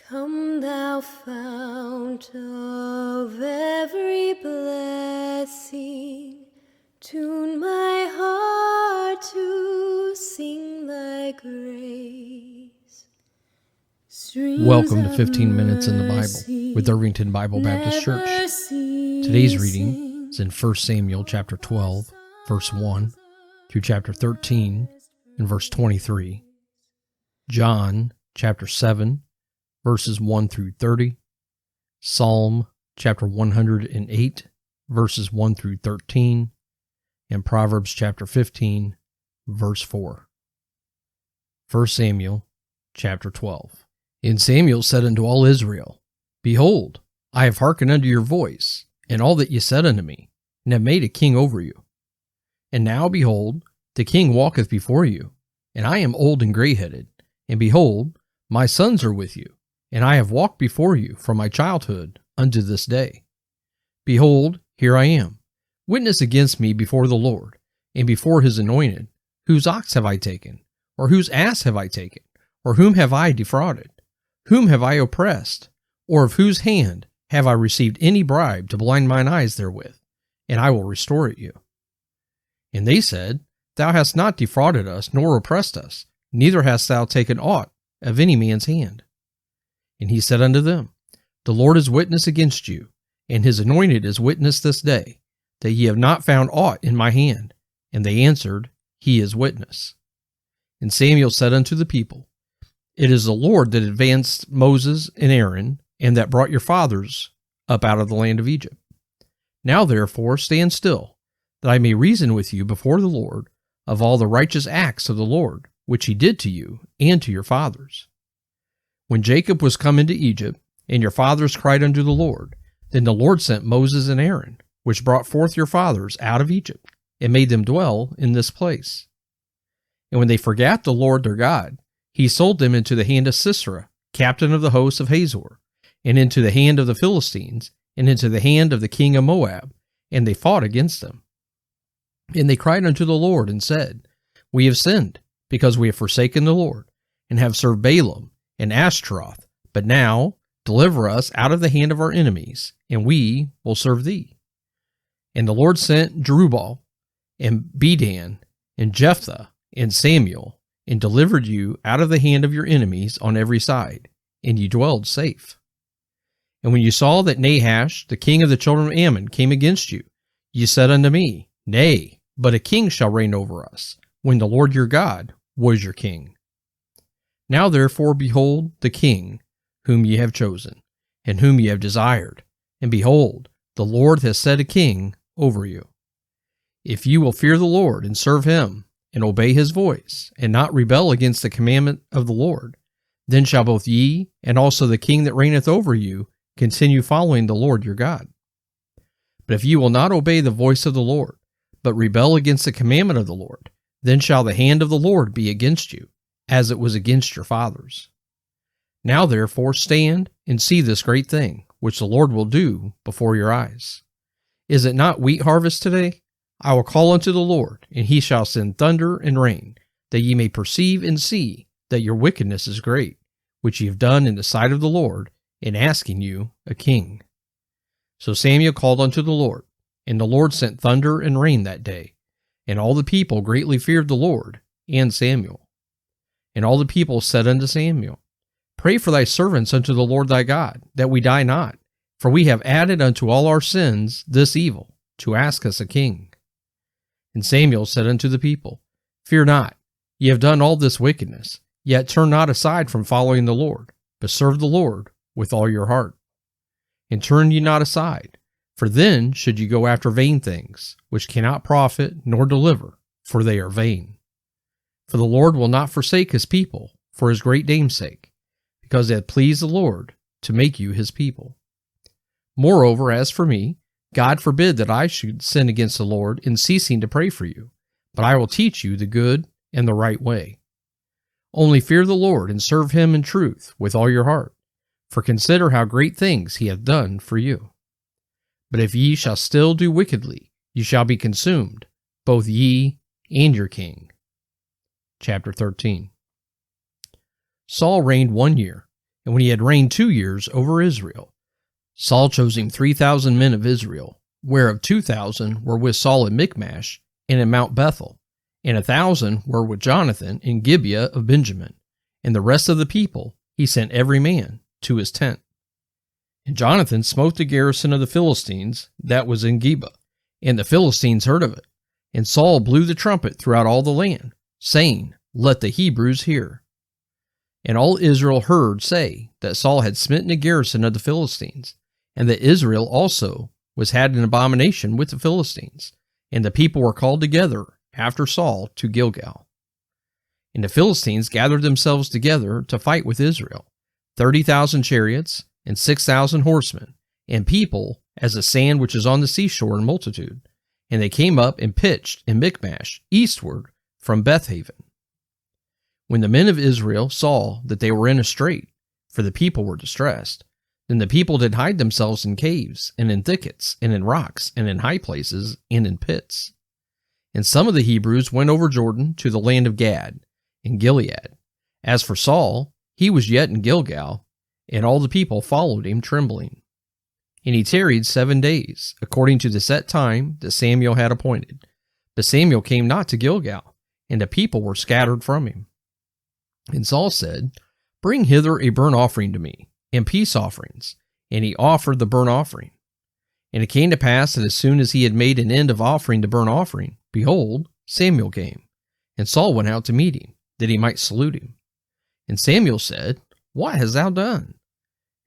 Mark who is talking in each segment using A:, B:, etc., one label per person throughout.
A: Come thou fount of every blessing, tune my heart to sing thy grace.
B: Welcome to 15 Minutes in the Bible with Irvington Bible Baptist Church. Today's reading is in 1 Samuel chapter 12, verse 1 through chapter 13 and verse 23. John chapter 7, verses 1 through 30. Psalm chapter 108, verses 1 through 13. And Proverbs chapter 15, verse 4. 1 Samuel chapter 12. And Samuel said unto all Israel, Behold, I have hearkened unto your voice, and all that ye said unto me, and have made a king over you. And now, behold, the king walketh before you, and I am old and grayheaded, and behold, my sons are with you, and I have walked before you from my childhood unto this day. Behold, here I am, witness against me before the Lord, and before his anointed. Whose ox have I taken? Or whose ass have I taken? Or whom have I defrauded? Whom have I oppressed? Or of whose hand have I received any bribe to blind mine eyes therewith? And I will restore it you. And they said, Thou hast not defrauded us, nor oppressed us, neither hast thou taken aught of any man's hand. And he said unto them, The Lord is witness against you, and his anointed is witness this day, that ye have not found aught in my hand. And they answered, He is witness. And Samuel said unto the people, It is the Lord that advanced Moses and Aaron, and that brought your fathers up out of the land of Egypt. Now therefore stand still, that I may reason with you before the Lord of all the righteous acts of the Lord, which he did to you and to your fathers. When Jacob was come into Egypt, and your fathers cried unto the Lord, then the Lord sent Moses and Aaron, which brought forth your fathers out of Egypt, and made them dwell in this place. And when they forgat the Lord their God, he sold them into the hand of Sisera, captain of the hosts of Hazor, and into the hand of the Philistines, and into the hand of the king of Moab, and they fought against them. And they cried unto the Lord, and said, We have sinned, because we have forsaken the Lord, and have served Balaam and Ashtaroth. But now deliver us out of the hand of our enemies, and we will serve thee. And the Lord sent Jerubbaal, and Bedan, and Jephthah, and Samuel, and delivered you out of the hand of your enemies on every side, and ye dwelled safe. And when you saw that Nahash, the king of the children of Ammon, came against you, ye said unto me, Nay, but a king shall reign over us, when the Lord your God was your king. Now therefore behold the king, whom ye have chosen, and whom ye have desired, and behold, the Lord has set a king over you. If you will fear the Lord, and serve him, and obey his voice, and not rebel against the commandment of the Lord, then shall both ye, and also the king that reigneth over you, continue following the Lord your God. But if ye will not obey the voice of the Lord, but rebel against the commandment of the Lord, then shall the hand of the Lord be against you, as it was against your fathers. Now therefore stand and see this great thing, which the Lord will do before your eyes. Is it not wheat harvest today? I will call unto the Lord, and he shall send thunder and rain, that ye may perceive and see that your wickedness is great, which ye have done in the sight of the Lord, in asking you a king. So Samuel called unto the Lord, and the Lord sent thunder and rain that day, and all the people greatly feared the Lord and Samuel. And all the people said unto Samuel, Pray for thy servants unto the Lord thy God, that we die not, for we have added unto all our sins this evil, to ask us a king. And Samuel said unto the people, Fear not, ye have done all this wickedness, yet turn not aside from following the Lord, but serve the Lord with all your heart. And turn ye not aside, for then should ye go after vain things, which cannot profit nor deliver, for they are vain. For the Lord will not forsake his people for his great name's sake, because it hath pleased the Lord to make you his people. Moreover, as for me, God forbid that I should sin against the Lord in ceasing to pray for you, but I will teach you the good and the right way. Only fear the Lord and serve him in truth with all your heart, for consider how great things he hath done for you. But if ye shall still do wickedly, ye shall be consumed, both ye and your king. Chapter 13. Saul reigned 1 year, And when he had reigned 2 years over Israel, Saul chose him 3,000 men of Israel, whereof 2,000 were with Saul in Michmash and in Mount Bethel, and 1,000 were with Jonathan in Gibeah of Benjamin, and the rest of the people he sent every man to his tent. And Jonathan smote the garrison of the Philistines that was in Geba, and the Philistines heard of it. And Saul blew the trumpet throughout all the land, saying, Let the Hebrews hear. And all Israel heard say that Saul had smitten the garrison of the Philistines, and that Israel also was had an abomination with the Philistines, and the people were called together after Saul to Gilgal. And the Philistines gathered themselves together to fight with Israel, 30,000 chariots, and 6,000 horsemen, and people as the sand which is on the seashore in multitude. And they came up and pitched in Michmash eastward from Bethaven. When the men of Israel saw that they were in a strait, for the people were distressed, then the people did hide themselves in caves, and in thickets, and in rocks, and in high places, and in pits. And some of the Hebrews went over Jordan to the land of Gad and Gilead. As for Saul, he was yet in Gilgal, and all the people followed him trembling. And he tarried 7 days, according to the set time that Samuel had appointed. But Samuel came not to Gilgal, and the people were scattered from him. And Saul said, Bring hither a burnt offering to me, and peace offerings. And he offered the burnt offering. And it came to pass that as soon as he had made an end of offering the burnt offering, behold, Samuel came. And Saul went out to meet him, that he might salute him. And Samuel said, What hast thou done?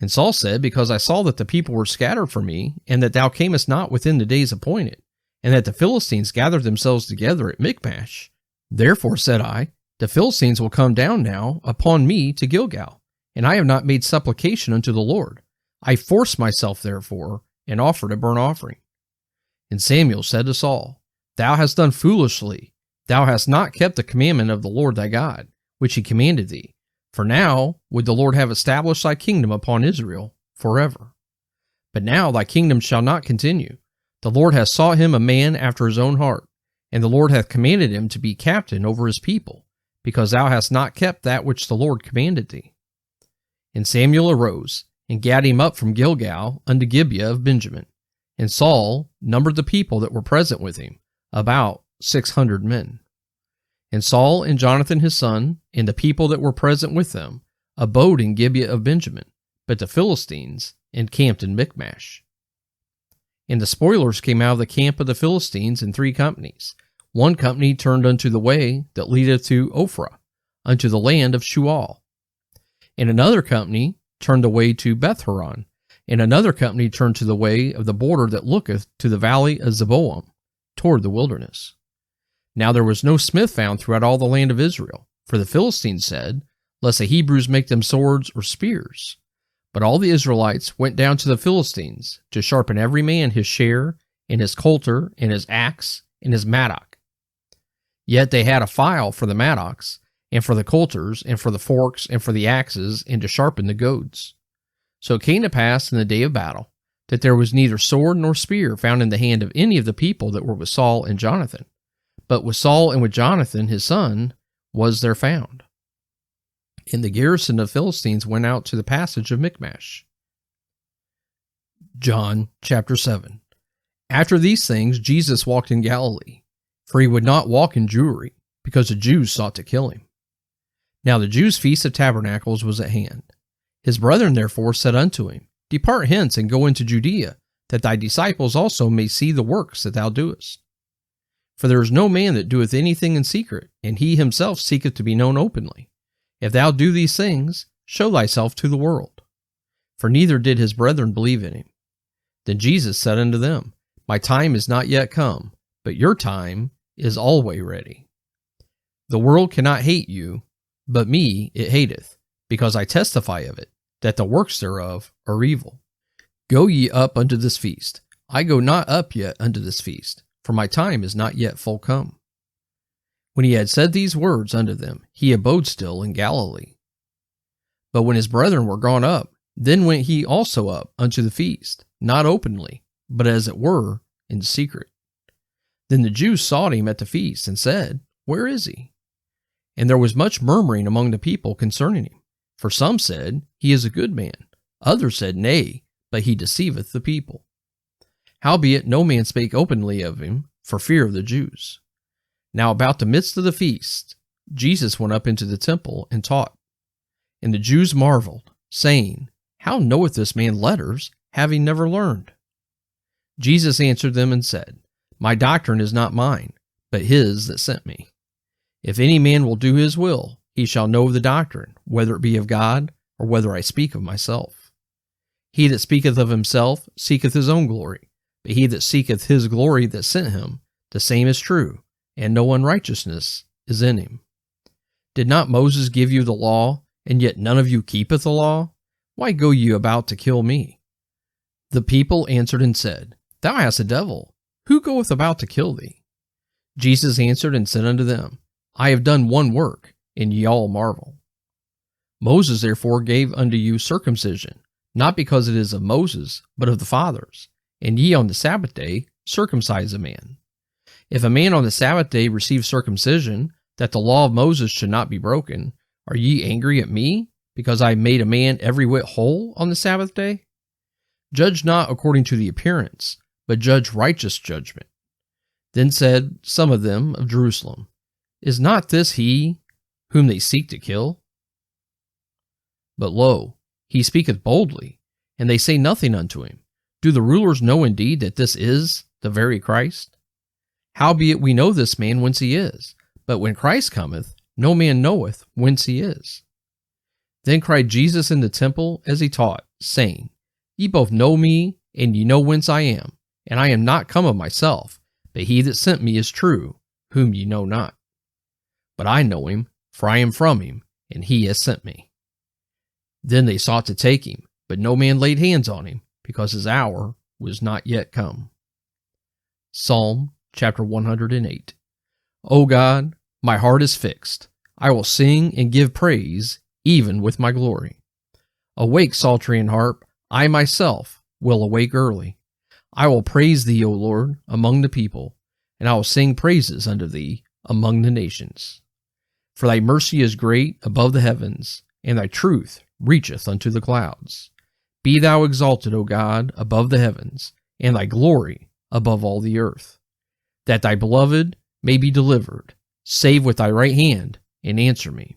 B: And Saul said, Because I saw that the people were scattered from me, and that thou camest not within the days appointed, and that the Philistines gathered themselves together at Michmash. Therefore said I, The Philistines will come down now upon me to Gilgal, and I have not made supplication unto the Lord. I forced myself therefore, and offered a burnt offering. And Samuel said to Saul, Thou hast done foolishly. Thou hast not kept the commandment of the Lord thy God, which he commanded thee. For now would the Lord have established thy kingdom upon Israel forever. But now thy kingdom shall not continue. The Lord hath sought him a man after his own heart, and the Lord hath commanded him to be captain over his people, because thou hast not kept that which the Lord commanded thee. And Samuel arose, and gat him up from Gilgal unto Gibeah of Benjamin. And Saul numbered the people that were present with him, about 600 men. And Saul and Jonathan his son, and the people that were present with them, abode in Gibeah of Benjamin, but the Philistines encamped in Michmash. And the spoilers came out of the camp of the Philistines in 3 companies. One company turned unto the way that leadeth to Ophrah, unto the land of Shual. And another company turned away to Bethhoron, and another company turned to the way of the border that looketh to the valley of Zeboam, toward the wilderness. Now there was no smith found throughout all the land of Israel, for the Philistines said, Lest the Hebrews make them swords or spears. But all the Israelites went down to the Philistines, to sharpen every man his share, and his coulter, and his axe, and his mattock. Yet they had a file for the mattocks, and for the coulters, and for the forks, and for the axes, and to sharpen the goads. So it came to pass in the day of battle, that there was neither sword nor spear found in the hand of any of the people that were with Saul and Jonathan. But with Saul and with Jonathan his son was there found. And the garrison of Philistines went out to the passage of Michmash. John chapter 7. After these things Jesus walked in Galilee, for he would not walk in Jewry, because the Jews sought to kill him. Now the Jews' feast of tabernacles was at hand. His brethren therefore said unto him, Depart hence and go into Judea, that thy disciples also may see the works that thou doest. For there is no man that doeth anything in secret, and he himself seeketh to be known openly. If thou do these things, show thyself to the world. For neither did his brethren believe in him. Then Jesus said unto them, My time is not yet come, but your time is always ready. The world cannot hate you, but me it hateth, because I testify of it, that the works thereof are evil. Go ye up unto this feast. I go not up yet unto this feast, for my time is not yet full come. When he had said these words unto them, he abode still in Galilee. But when his brethren were gone up, then went he also up unto the feast, not openly, but as it were in secret. Then the Jews sought him at the feast, and said, Where is he? And there was much murmuring among the people concerning him. For some said, He is a good man. Others said, Nay, but he deceiveth the people. Howbeit no man spake openly of him, for fear of the Jews. Now about the midst of the feast, Jesus went up into the temple and taught. And the Jews marveled, saying, How knoweth this man letters, having never learned? Jesus answered them and said, My doctrine is not mine, but his that sent me. If any man will do his will, he shall know the doctrine, whether it be of God, or whether I speak of myself. He that speaketh of himself seeketh his own glory, but he that seeketh his glory that sent him, the same is true, and no unrighteousness is in him. Did not Moses give you the law, and yet none of you keepeth the law? Why go ye about to kill me? The people answered and said, Thou hast a devil. Who goeth about to kill thee? Jesus answered and said unto them, I have done one work, and ye all marvel. Moses therefore gave unto you circumcision, not because it is of Moses, but of the fathers. And ye on the Sabbath day circumcise a man. If a man on the Sabbath day receive circumcision, that the law of Moses should not be broken, are ye angry at me, because I made a man every whit whole on the Sabbath day? Judge not according to the appearance, but judge righteous judgment. Then said some of them of Jerusalem, Is not this he whom they seek to kill? But lo, he speaketh boldly, and they say nothing unto him. Do the rulers know indeed that this is the very Christ? Howbeit we know this man whence he is, but when Christ cometh, no man knoweth whence he is. Then cried Jesus in the temple as he taught, saying, Ye both know me, and ye know whence I am, and I am not come of myself, but he that sent me is true, whom ye know not. But I know him, for I am from him, and he has sent me. Then they sought to take him, but no man laid hands on him, because his hour was not yet come. Psalm chapter 108. O God, my heart is fixed. I will sing and give praise, even with my glory. Awake, psaltery and harp, I myself will awake early. I will praise thee, O Lord, among the people, and I will sing praises unto thee among the nations. For thy mercy is great above the heavens, and thy truth reacheth unto the clouds. Be thou exalted, O God, above the heavens, and thy glory above all the earth. That thy beloved may be delivered, save with thy right hand, and answer me.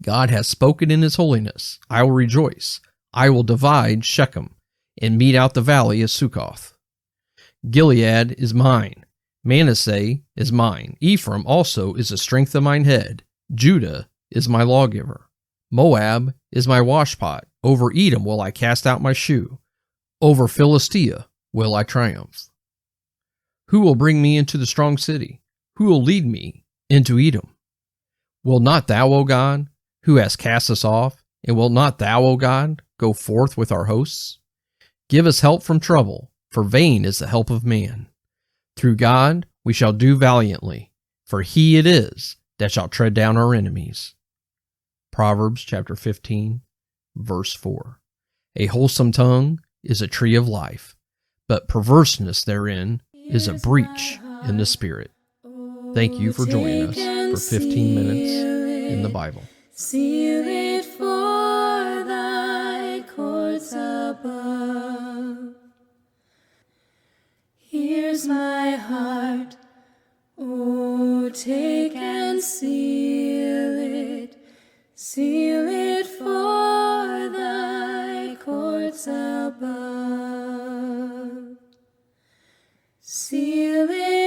B: God hath spoken in his holiness. I will rejoice. I will divide Shechem, and mete out the valley of Succoth. Gilead is mine. Manasseh is mine. Ephraim also is the strength of mine head. Judah is my lawgiver. Moab is my washpot. Over Edom will I cast out my shoe. Over Philistia will I triumph. Who will bring me into the strong city? Who will lead me into Edom? Will not thou, O God, who hast cast us off, and will not thou, O God, go forth with our hosts? Give us help from trouble, for vain is the help of man. Through God we shall do valiantly, for he it is that shall tread down our enemies. Proverbs chapter 15, verse 4. A wholesome tongue is a tree of life, but perverseness therein is a breach in the spirit. Thank you for joining us for 15 minutes in the Bible.
A: Seal it for thy courts above. Here's my heart, oh, take and seal it for thy courts above. Seal it